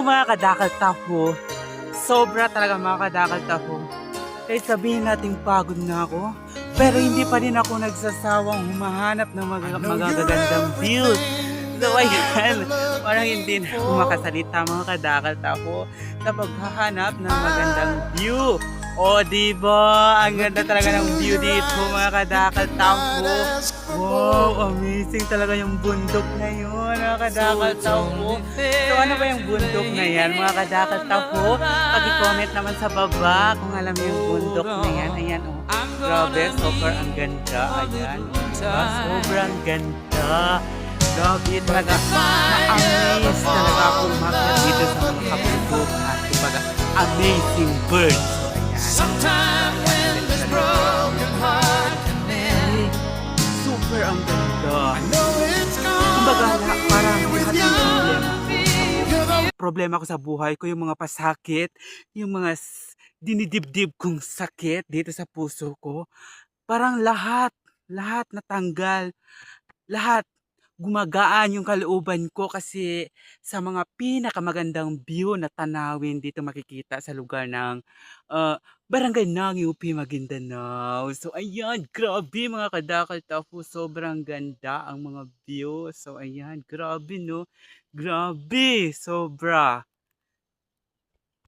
Mga kadakal taho, sobra talaga mga kadakal taho. Kahit sabihin nating pagod na ako, pero hindi pa rin ako nagsasawang humahanap ng magagandang views. So ayan, parang hindi na ako makasalita mga kadakal taho sa paghahanap ng magandang view. O diba, ang ganda talaga ng view dito mga kadakal taho. Wow, amazing talaga yung bundok na yun mga kadakal taho. So ano ba yung bundok na yan mga kadakal taho? Pag-comment naman sa baba kung alam niyo yung bundok na yan. Ayan oh, grabe, sobrang ang ganda. Ayan, diba? Sobrang ganda. Grabe talaga, na-amaze talaga ako umakyat dito sa mga kabundukan. Kumbaga, amazing birds. So ayan, super ang ganda. Kumbaga, parang lahat ng problema ko sa buhay ko, yung mga pasakit, yung mga dinidibdib kong sakit dito sa puso ko, parang lahat natanggal, lahat gumagaan yung kalooban ko kasi sa mga pinakamagandang view na tanawin dito makikita sa lugar ng Barangay ng UP Maguindanao. So ayan, grabe mga kadakal tapo, sobrang ganda ang mga view. So ayan, grabe no, grabe, sobra.